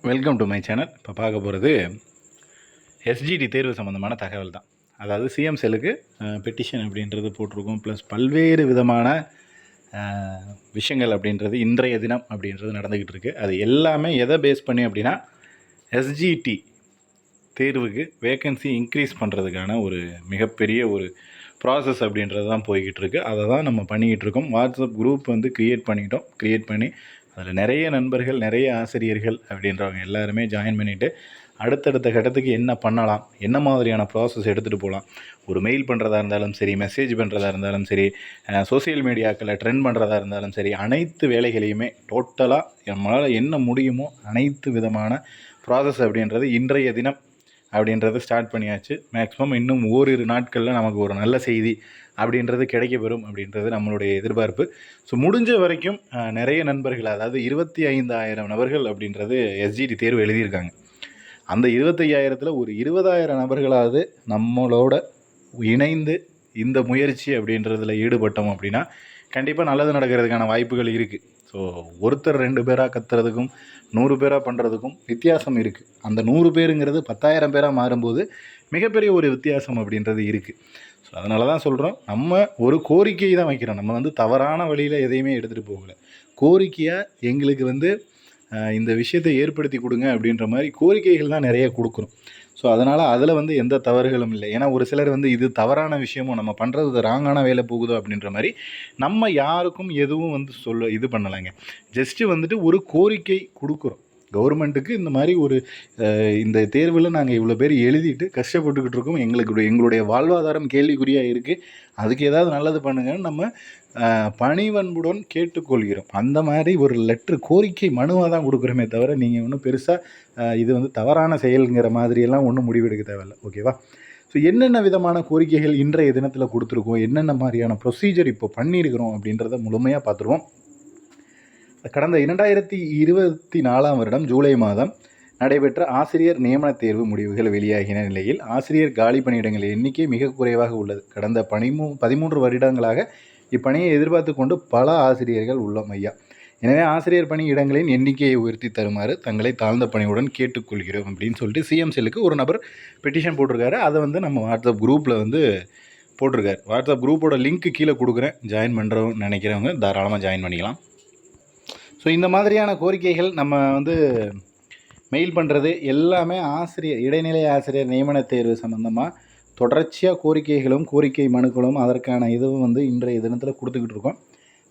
Welcome to my channel. இப்போ பார்க்க போகிறது எஸ்ஜிடி தேர்வு சம்மந்தமான தகவல் தான். அதாவது சிஎம் செல்லுக்கு பெட்டிஷன் அப்படின்றது போட்டிருக்கோம். ப்ளஸ் பல்வேறு விதமான விஷயங்கள் அப்படின்றது இன்றைய தினம் அப்படின்றது நடந்துக்கிட்டு இருக்குது. அது எல்லாமே எதை பேஸ் பண்ணி அப்படின்னா எஸ்ஜிடி தேர்வுக்கு வேக்கன்சி இன்க்ரீஸ் பண்ணுறதுக்கான ஒரு மிகப்பெரிய ஒரு ப்ராசஸ் அப்படின்றது தான் போய்கிட்டு இருக்குது. அதை தான் நம்ம பண்ணிக்கிட்டு இருக்கோம். வாட்ஸ்அப் குரூப் வந்து க்ரியேட் பண்ணி அதில் நிறைய நண்பர்கள், நிறைய ஆசிரியர்கள் அப்படின்றவங்க எல்லாருமே ஜாயின் பண்ணிவிட்டு அடுத்தடுத்த கட்டத்துக்கு என்ன பண்ணலாம், என்ன மாதிரியான ப்ராசஸ் எடுத்துகிட்டு போகலாம், ஒரு மெயில் பண்ணுறதா இருந்தாலும் சரி, மெசேஜ் பண்ணுறதா இருந்தாலும் சரி, சோசியல் மீடியாக்களில் ட்ரெண்ட் பண்ணுறதா இருந்தாலும் சரி, அனைத்து வேலைகளையுமே டோட்டலாக நம்மளால் என்ன முடியுமோ அனைத்து விதமான ப்ராசஸ் அப்படின்றது இன்றைய தினம் அப்படின்றத ஸ்டார்ட் பண்ணியாச்சு. மேக்ஸிமம் இன்னும் ஓரிரு நாட்களில் நமக்கு ஒரு நல்ல செய்தி அப்படின்றது கிடைக்கப்பெறும் அப்படின்றது நம்மளுடைய எதிர்பார்ப்பு. ஸோ முடிஞ்ச வரைக்கும் நிறைய நண்பர்கள், அதாவது 25,000 நபர்கள் அப்படின்றது எஸ்ஜிடி தேர்வு எழுதியிருக்காங்க. அந்த 25,000ல் ஒரு 20,000 நபர்களாவது நம்மளோட இணைந்து இந்த முயற்சி அப்படின்றதில் ஈடுபட்டோம் அப்படின்னா கண்டிப்பாக நல்லது நடக்கிறதுக்கான வாய்ப்புகள் இருக்குது. ஸோ ஒருத்தர் 2 பேராக கத்துறதுக்கும் 100 பேராக பண்ணுறதுக்கும் வித்தியாசம் இருக்குது. அந்த 100 பேருங்கிறது 10,000 பேராக மாறும்போது மிகப்பெரிய ஒரு வித்தியாசம் அப்படின்றது இருக்குது. ஸோ அதனால தான் சொல்கிறோம், நம்ம ஒரு கோரிக்கை தான் வைக்கிறோம். நம்ம வந்து தவறான வழியில் எதையுமே எடுத்துகிட்டு போகலை. கோரிக்கையாக எங்களுக்கு வந்து இந்த விஷயத்தை ஏற்படுத்தி கொடுங்க அப்படின்ற மாதிரி கோரிக்கைகள் தான் நிறைய கொடுக்குறோம். ஸோ அதனால் அதில் வந்து எந்த தவறுகளும் இல்லை. ஏன்னா ஒரு சிலர் வந்து இது தவறான விஷயமோ, நம்ம பண்ணுறது ராங்கான வேலை போகுதோ அப்படின்ற மாதிரி நம்ம யாருக்கும் எதுவும் வந்து இது பண்ணலைங்க. ஜஸ்ட்டு வந்துட்டு ஒரு கோரிக்கை கொடுக்குறோம் கவர்மெண்ட்டுக்கு. இந்த மாதிரி ஒரு இந்த தேர்வில் நாங்கள் இவ்வளோ பேர் எழுதிட்டு கஷ்டப்பட்டுக்கிட்டு இருக்கோம், எங்களுடைய வாழ்வாதாரம் கேள்விக்குறியாக இருக்குது, அதுக்கு ஏதாவது நல்லது பண்ணுங்கன்னு நம்ம பணிவன்புடன் கேட்டுக்கொள்கிறோம். அந்த மாதிரி ஒரு லெட்ரு கோரிக்கை மனுவாக தான் கொடுக்குறோமே தவிர நீங்கள் ஒன்றும் பெருசாக இது வந்து தவறான செயலுங்கிற மாதிரியெல்லாம் ஒன்றும் முடிவெடுக்க தேவையில்லை. ஓகேவா? ஸோ என்னென்ன விதமான கோரிக்கைகள் இன்றைய தினத்தில் கொடுத்துருக்கோம், என்னென்ன மாதிரியான ப்ரொசீஜர் இப்போ பண்ணியிருக்கிறோம் அப்படின்றத முழுமையாக பார்த்துருவோம். கடந்த 2024 வருடம் ஜூலை மாதம் நடைபெற்ற ஆசிரியர் நியமன தேர்வு முடிவுகள் வெளியாகின நிலையில் ஆசிரியர் காலி பணியிடங்கள் எண்ணிக்கை மிக குறைவாக உள்ளது. கடந்த 13 வருடங்களாக இப்பணியை எதிர்பார்த்து கொண்டு பல ஆசிரியர்கள் உள்ளோம் ஐயா. எனவே ஆசிரியர் பணி இடங்களின் எண்ணிக்கையை உயர்த்தி தருமாறு தங்களை தாழ்ந்த பணியுடன் கேட்டுக்கொள்கிறோம் அப்படின்னு சொல்லிட்டு சிஎம் செல்லுக்கு ஒரு நபர் பெட்டிஷன் போட்டிருக்காரு. அதை வந்து நம்ம வாட்ஸ்அப் குரூப்பில் வந்து போட்டிருக்காரு. வாட்ஸ்அப் குரூப்போட லிங்க்கு கீழே கொடுக்குறேன். ஜாயின் பண்ணுறவங்க நினைக்கிறவங்க தாராளமாக ஜாயின் பண்ணிக்கலாம். ஸோ இந்த மாதிரியான கோரிக்கைகள் நம்ம வந்து மெயில் பண்ணுறது எல்லாமே இடைநிலை ஆசிரியர் நியமன தேர்வு சம்மந்தமாக தொடர்ச்சியாக கோரிக்கை மனுக்களும் அதற்கான இதுவும் வந்து இன்றைய தினத்தில் கொடுத்துக்கிட்டு இருக்கோம்.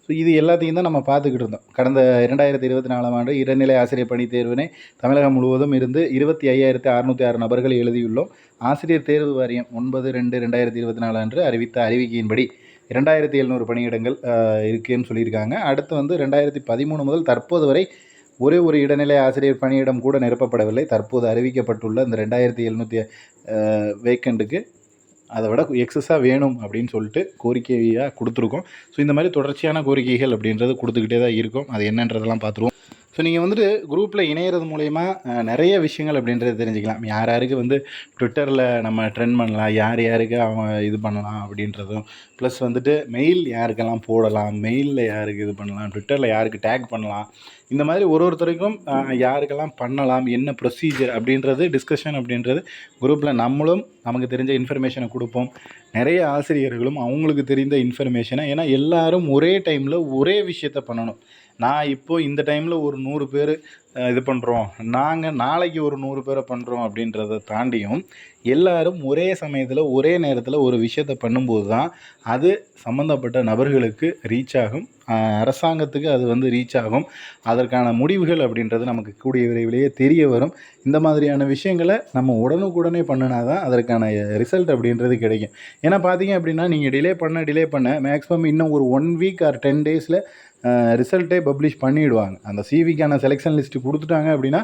ஸோ இது எல்லாத்தையும் தான் நம்ம பார்த்துக்கிட்டு இருந்தோம். கடந்த 2024 ஆண்டு இடைநிலை ஆசிரியர் பணி தேர்வினை தமிழகம் முழுவதும் இருந்து 25,606 நபர்கள் எழுதியுள்ளோம். ஆசிரியர் தேர்வு வாரியம் 9/2/2024 அன்று அறிவித்த அறிவிக்கையின்படி 2,700 பணியிடங்கள் இருக்குன்னு சொல்லியிருக்காங்க. அடுத்து வந்து 2013 முதல் தற்போது வரை ஒரே ஒரு இடைநிலை ஆசிரியர் பணியிடம் கூட நிரப்பப்படவில்லை. தற்போது அறிவிக்கப்பட்டுள்ள இந்த 2,700 வேக்கண்ட்டுக்கு அதை விட எக்ஸஸாக வேணும் அப்படின்னு சொல்லிட்டு கோரிக்கையாக கொடுத்துருக்கோம். ஸோ இந்த மாதிரி தொடர்ச்சியான கோரிக்கைகள் அப்படின்றது கொடுத்துக்கிட்டே தான் இருக்கும். அது என்னன்றதெல்லாம் பார்த்துருவோம். ஸோ நீங்கள் வந்துட்டு குரூப்பில் இணையிறது மூலயமா நிறைய விஷயங்கள் அப்படின்றத தெரிஞ்சுக்கலாம். யாருக்கு வந்து ட்விட்டரில் நம்ம ட்ரெண்ட் பண்ணலாம், யாருக்கு அவன் இது பண்ணலாம் அப்படின்றதும், ப்ளஸ் வந்துட்டு மெயில் யாருக்கெல்லாம் போடலாம், மெயிலில் யாருக்கு இது பண்ணலாம், ட்விட்டரில் யாருக்கு டேக் பண்ணலாம், இந்த மாதிரி ஒருத்தருக்கும் யாருக்கெல்லாம் பண்ணலாம், என்ன ப்ரொசீஜர் அப்படின்றது டிஸ்கஷன் அப்படின்றது குரூப்பில் நம்மளும் நமக்கு தெரிஞ்ச இன்ஃபர்மேஷனை கொடுப்போம். நிறைய ஆசிரியர்களும் அவங்களுக்கு தெரிந்த இன்ஃபர்மேஷனை, ஏன்னா எல்லோரும் ஒரே டைமில் ஒரே விஷயத்த பண்ணணும். நான் இப்போது இந்த டைமில் ஒரு 100 பேர் இது பண்ணுறோம், நாங்கள் நாளைக்கு ஒரு 100 பேரை பண்ணுறோம் அப்படின்றத தாண்டியும் எல்லாரும் ஒரே சமயத்தில் ஒரே நேரத்தில் ஒரு விஷயத்தை பண்ணும்போது தான் அது சம்மந்தப்பட்ட நபர்களுக்கு ரீச் ஆகும், அரசாங்கத்துக்கு அது வந்து ரீச் ஆகும். அதற்கான முடிவுகள் அப்படின்றது நமக்கு கூடிய விரைவிலேயே தெரிய வரும். இந்த மாதிரியான விஷயங்களை நம்ம உடனுக்குடனே பண்ணினா தான் அதற்கான ரிசல்ட் அப்படின்றது கிடைக்கும். ஏன்னா பார்த்தீங்க அப்படின்னா நீங்கள் டிலே பண்ண மேக்ஸிமம் இன்னும் ஒரு 1 வீக் ஆர் 10 டேஸில் ரிசல்ட்டே பப்ளிஷ் பண்ணிவிடுவாங்க. அந்த சிவிக்கான செலெக்ஷன் லிஸ்ட்டு கொடுத்துட்டாங்க அப்படின்னா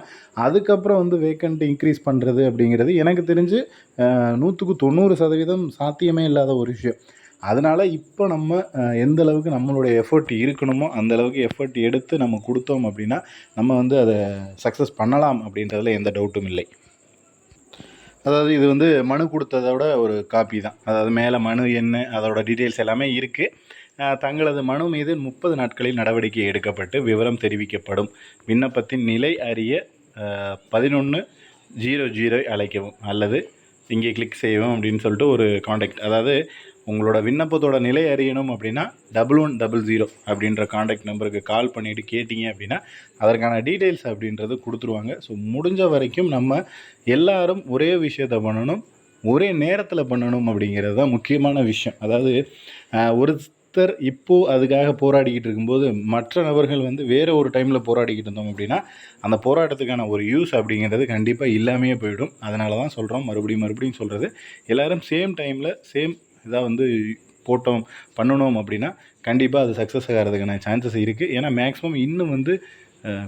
அதுக்கப்புறம் வந்து வேக்கண்ட் இன்க்ரீஸ் பண்ணுறது அப்படிங்கிறது எனக்கு தெரிஞ்சு 100% சாத்தியமே இல்லாத ஒரு விஷயம். அதனால் இப்போ நம்ம எந்த அளவுக்கு நம்மளுடைய எஃபர்ட் இருக்கணுமோ அந்த அளவுக்கு எஃபர்ட் எடுத்து நம்ம கொடுத்தோம் அப்படின்னா நம்ம வந்து அதை சக்ஸஸ் பண்ணலாம் அப்படின்றதுல எந்த டவுட்டும் இல்லை. அதாவது இது வந்து மனு கொடுத்ததோட ஒரு காப்பி தான். அதாவது மேலே மனு என்ன, அதோட டீட்டெயில்ஸ் எல்லாமே இருக்குது. தங்களது மனு மீது 30 நாட்களில் நடவடிக்கை எடுக்கப்பட்டு விவரம் தெரிவிக்கப்படும். விண்ணப்பத்தின் நிலை அறிய 1100 அழைக்கவும் அல்லது இங்கே கிளிக் செய்யவும் அப்படின்னு சொல்லிட்டு ஒரு காண்டாக்ட், அதாவது உங்களோட விண்ணப்பத்தோட நிலை அறியணும் அப்படின்னா 1100 அப்படின்ற காண்டாக்ட் நம்பருக்கு கால் பண்ணிவிட்டு கேட்டிங்க அப்படின்னா அதற்கான டீட்டெயில்ஸ் அப்படின்றது கொடுத்துருவாங்க. ஸோ முடிஞ்ச வரைக்கும் நம்ம எல்லாரும் ஒரே விஷயத்தை பண்ணணும், ஒரே நேரத்தில் பண்ணணும் அப்படிங்கிறது தான் முக்கியமான விஷயம். அதாவது ஒருத்தர் இப்போது அதுக்காக போராடிக்கிட்டு இருக்கும்போது மற்ற நபர்கள் வந்து வேறு ஒரு டைமில் போராடிக்கிட்டு இருந்தோம் அப்படின்னா அந்த போராட்டத்துக்கான ஒரு யூஸ் அப்படிங்கிறது கண்டிப்பாக இல்லாமையே போயிடும். அதனால தான் சொல்கிறோம், மறுபடியும் சொல்கிறது, எல்லோரும் சேம் டைமில் சேம் இதாக வந்து போட்டோம் பண்ணணும் அப்படின்னா கண்டிப்பாக அது சக்ஸஸ் ஆகிறதுக்கான சான்சஸ் இருக்குது. ஏன்னா மேக்ஸிமம் இன்னும் வந்து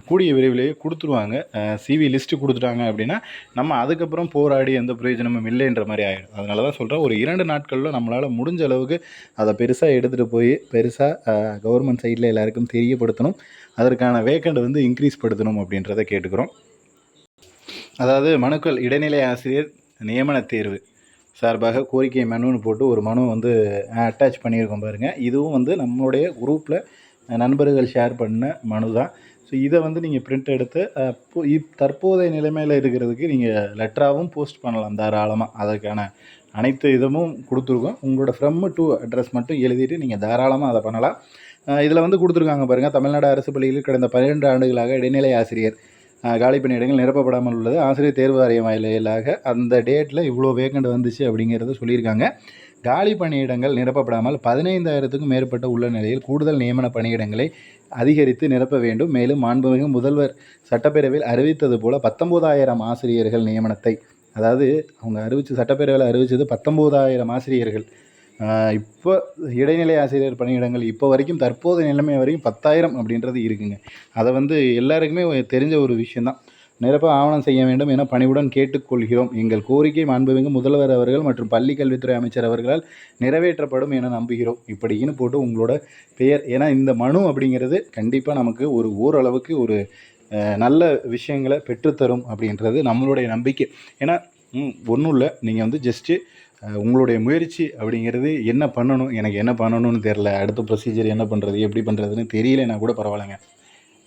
கூடிய விரைவிலேயே கொடுத்துருவாங்க. சிவி லிஸ்ட்டு கொடுத்துட்டாங்க அப்படின்னா நம்ம அதுக்கப்புறம் போராடி எந்த பிரயோஜனமும் இல்லைன்ற மாதிரி ஆகிடும். அதனால தான் சொல்கிறேன், ஒரு 2 நாட்களில் நம்மளால் முடிஞ்ச அளவுக்கு அதை பெருசாக எடுத்துகிட்டு போய் பெருசாக கவர்மெண்ட் சைடில் எல்லாருக்கும் தெரியப்படுத்தணும், அதற்கான வேக்கண்ட் வந்து இன்க்ரீஸ் படுத்தணும் அப்படின்றத கேட்டுக்கிறோம். அதாவது மனுக்கள் இடைநிலை ஆசிரியர் நியமன தேர்வு சார்பாக கோரிக்கை மனுன்னு போட்டு ஒரு மனு வந்து அட்டாச் பண்ணியிருக்கோம் பாருங்கள். இதுவும் வந்து நம்மளுடைய குரூப்பில் நண்பர்கள் ஷேர் பண்ண மனு தான். ஸோ இதை வந்து நீங்கள் பிரிண்ட் எடுத்து தற்போதைய நிலைமையில் இருக்கிறதுக்கு நீங்கள் லெட்டராகவும் போஸ்ட் பண்ணலாம் தாராளமாக. அதற்கான அனைத்து இதுவும் கொடுத்துருக்கோம். உங்களோட ஃப்ரம் டு அட்ரஸ் மட்டும் எழுதிட்டு நீங்கள் தாராளமாக அதை பண்ணலாம். இதில் வந்து கொடுத்துருக்காங்க பாருங்கள், தமிழ்நாடு அரசு பள்ளிகளில் கடந்த 12 ஆண்டுகளாக இடைநிலை ஆசிரியர் காலி பணியிடங்கள் நிரப்பப்படாமல் உள்ளது. ஆசிரியர் தேர்வு வாரியம் வாயிலாக அந்த டேட்டில் இவ்வளோ வேக்கண்ட் வந்துச்சு அப்படிங்கிறத சொல்லியிருக்காங்க. காலி பணியிடங்கள் நிரப்பப்படாமல் 15,000க்கும் மேற்பட்ட உள்ள நிலையில் கூடுதல் நியமன பணியிடங்களை அதிகரித்து நிரப்ப வேண்டும். மேலும் மாண்புமிகு முதல்வர் சட்டப்பேரவையில் அறிவித்தது போல 19,000 ஆசிரியர்கள் நியமனத்தை, அதாவது அவங்க சட்டப்பேரவையில் அறிவித்தது 19,000 ஆசிரியர்கள். இப்போ இடைநிலை ஆசிரியர் பணியிடங்கள் இப்போ வரைக்கும் தற்போது நிலைமை வரைக்கும் 10,000 அப்படின்றது இருக்குங்க. அதை வந்து எல்லாருக்குமே தெரிஞ்ச ஒரு விஷயந்தான். நிரப்ப ஆவணம் செய்ய வேண்டும் என பணிவுடன் கேட்டுக்கொள்கிறோம். எங்கள் கோரிக்கை மாண்புமிகு முதல்வர் அவர்கள் மற்றும் பள்ளி கல்வித்துறை அமைச்சர் அவர்களால் நிறைவேற்றப்படும் என நம்புகிறோம். இப்படின்னு போட்டு உங்களோட பெயர், ஏன்னா இந்த மனு அப்படிங்கிறது கண்டிப்பாக நமக்கு ஓரளவுக்கு ஒரு நல்ல விஷயங்களை பெற்றுத்தரும் அப்படின்றது நம்மளுடைய நம்பிக்கை. ஏன்னா ஒன்றும் இல்லை, நீங்கள் வந்து ஜஸ்ட்டு உங்களுடைய முயற்சி அப்படிங்கிறது என்ன பண்ணணும், எனக்கு என்ன பண்ணணும்னு தெரில, அடுத்த ப்ரொசீஜர் என்ன பண்ணுறது எப்படி பண்ணுறதுன்னு தெரியலனா கூட பரவாயில்லைங்க,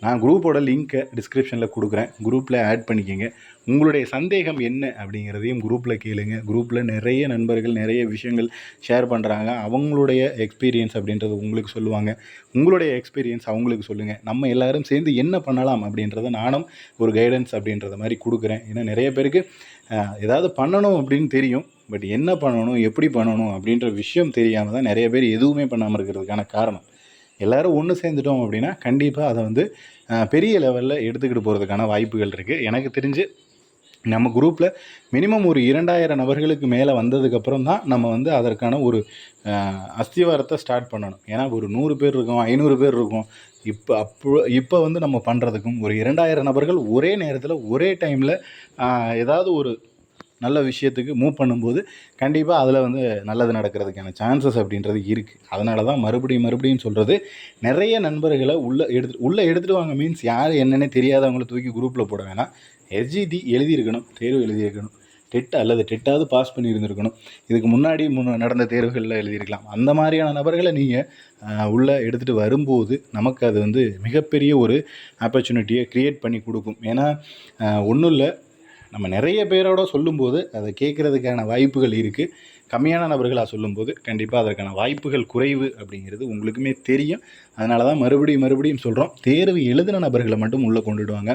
நான் குரூப்போட லிங்க்கை டிஸ்கிரிப்ஷனில் கொடுக்குறேன், குரூப்பில் ஆட் பண்ணிக்கோங்க. உங்களுடைய சந்தேகம் என்ன அப்படிங்கிறதையும் குரூப்பில் கேளுங்க. குரூப்பில் நிறைய நண்பர்கள் நிறைய விஷயங்கள் ஷேர் பண்ணுறாங்க. அவங்களுடைய எக்ஸ்பீரியன்ஸ் அப்படின்றது உங்களுக்கு சொல்லுவாங்க, உங்களுடைய எக்ஸ்பீரியன்ஸ் அவங்களுக்கு சொல்லுங்கள். நம்ம எல்லோரும் சேர்ந்து என்ன பண்ணலாம் அப்படின்றத நானும் ஒரு கைடன்ஸ் அப்படின்றத மாதிரி கொடுக்குறேன். ஏன்னா நிறைய பேருக்கு ஏதாவது பண்ணணும் அப்படின்னு தெரியும், பட் என்ன பண்ணணும் எப்படி பண்ணணும் அப்படின்ற விஷயம் தெரியாமல் தான் நிறைய பேர் எதுவுமே பண்ணாமல் இருக்கிறதுக்கான காரணம். எல்லோரும் ஒன்று சேர்ந்துட்டோம் அப்படின்னா கண்டிப்பாக அதை வந்து பெரிய லெவலில் எடுத்துக்கிட்டு போகிறதுக்கான வாய்ப்புகள் இருக்குது. எனக்கு தெரிஞ்சு நம்ம குரூப்பில் மினிமம் ஒரு 2,000 நபர்களுக்கு மேலே வந்ததுக்கப்புறம் தான் நம்ம வந்து அதற்கான ஒரு அஸ்திவாரத்தை ஸ்டார்ட் பண்ணணும். ஏன்னா ஒரு 100 பேர் இருக்கும், 500 பேர் இருக்கும். இப்போ வந்து நம்ம பண்ணுறதுக்கும் ஒரு 2,000 நபர்கள் ஒரே நேரத்தில் ஒரே டைமில் ஏதாவது ஒரு நல்ல விஷயத்துக்கு மூவ் பண்ணும்போது கண்டிப்பாக அதில் வந்து நல்லது நடக்கிறதுக்கான சான்சஸ் அப்படின்றது இருக்குது. அதனால தான் மறுபடியும் சொல்கிறது, நிறைய நண்பர்களை உள்ளே எடுத்துகிட்டு வாங்க. மீன்ஸ் யார் என்னென்னே தெரியாதவங்கள தூக்கி குரூப்பில் போட வேணாம். எஸ்ஜிடி எழுதியிருக்கணும், தேர்வு எழுதியிருக்கணும், டெட் அல்லது டெட்டாவது பாஸ் பண்ணியிருந்துருக்கணும், இதுக்கு முன்னாடி நடந்த தேர்வுகளில் எழுதியிருக்கலாம். அந்த மாதிரியான நபர்களை நீங்கள் உள்ளே எடுத்துகிட்டு வரும்போது நமக்கு அது வந்து மிகப்பெரிய ஒரு ஆப்பர்ச்சுனிட்டியை க்ரியேட் பண்ணி கொடுக்கும். ஏன்னா ஒன்றும் இல்லை, நம்ம நிறைய பேரோட சொல்லும்போது அதை கேட்குறதுக்கான வாய்ப்புகள் இருக்குது. கம்மியான நபர்களாக சொல்லும்போது கண்டிப்பாக அதற்கான வாய்ப்புகள் குறைவு அப்படிங்கிறது உங்களுக்குமே தெரியும். அதனால தான் மறுபடியும் சொல்கிறோம், தேர்வு எழுதின நபர்களை மட்டும் உள்ளே கொண்டுடுவாங்க.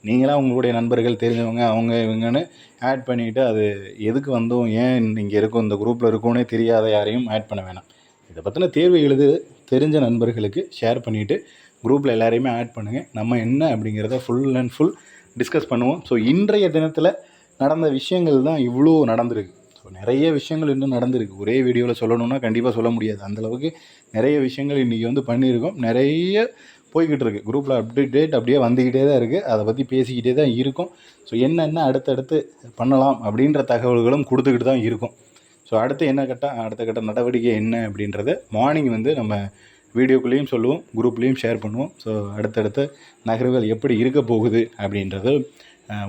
நீங்களாம் உங்களுடைய நண்பர்கள் தெரிஞ்சவங்க அவங்க இவங்கன்னு ஆட் பண்ணிவிட்டு அது எதுக்கு வந்தோம், ஏன் இங்கே இருக்கோம், இந்த குரூப்பில் இருக்கோன்னே தெரியாத யாரையும் ஆட் பண்ண வேணாம். இதை பற்றின தேர்வு தெரிஞ்ச நண்பர்களுக்கு ஷேர் பண்ணிவிட்டு குரூப்பில் எல்லாரையுமே ஆட் பண்ணுங்கள். நம்ம என்ன அப்படிங்கிறத ஃபுல் அண்ட் ஃபுல் டிஸ்கஸ் பண்ணுவோம். ஸோ இன்றைய தினத்தில் நடந்த விஷயங்கள் தான் இவ்வளோ நடந்திருக்கு. ஸோ நிறைய விஷயங்கள் இன்னும் நடந்திருக்கு. ஒரே வீடியோவில் சொல்லணுன்னா கண்டிப்பாக சொல்ல முடியாது. அந்தளவுக்கு நிறைய விஷயங்கள் இன்றைக்கி வந்து பண்ணியிருக்கோம். நிறைய போய்கிட்டு இருக்குது. குரூப்பில் அப்டேட் அப்படியே வந்துக்கிட்டே தான் இருக்குது. அதை பற்றி பேசிக்கிட்டே தான் இருக்கும். ஸோ என்னென்ன அடுத்தடுத்து பண்ணலாம் அப்படின்ற தகவல்களும் கொடுத்துக்கிட்டு தான் இருக்கும். ஸோ அடுத்த கட்ட நடவடிக்கை என்ன அப்படின்றத மார்னிங் வந்து நம்ம வீடியோக்குள்ளேயும் சொல்லுவோம், குரூப்லேயும் ஷேர் பண்ணுவோம். ஸோ அடுத்தடுத்த நகர்வுகள் எப்படி இருக்க போகுது அப்படின்றத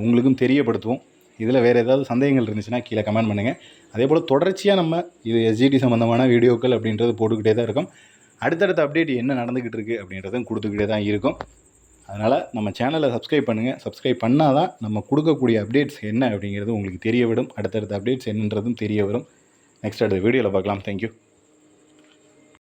உங்களுக்கும் தெரியப்படுத்துவோம். இதில் வேறு ஏதாவது சந்தேகங்கள் இருந்துச்சுன்னா கீழே கமெண்ட் பண்ணுங்கள். அதே போல் தொடர்ச்சியாக நம்ம இது எஸ்ஜிடி சம்மந்தமான வீடியோக்கள் அப்படின்றது போட்டுக்கிட்டே தான் இருக்கும். அடுத்தடுத்த அப்டேட் என்ன நடந்துக்கிட்டு இருக்குது அப்படின்றதும் கொடுத்துக்கிட்டே தான் இருக்கும். அதனால் நம்ம சேனலை சப்ஸ்கிரைப் பண்ணுங்கள். சப்ஸ்கிரைப் பண்ணால் தான் நம்ம கொடுக்கக்கூடிய அப்டேட்ஸ் என்ன அப்படிங்கிறது உங்களுக்கு தெரிய விடும். அடுத்தடுத்த அப்டேட்ஸ் என்னன்றதும் தெரிய வரும். நெக்ஸ்ட் அடுத்த வீடியோவில் பார்க்கலாம். தேங்க்யூ.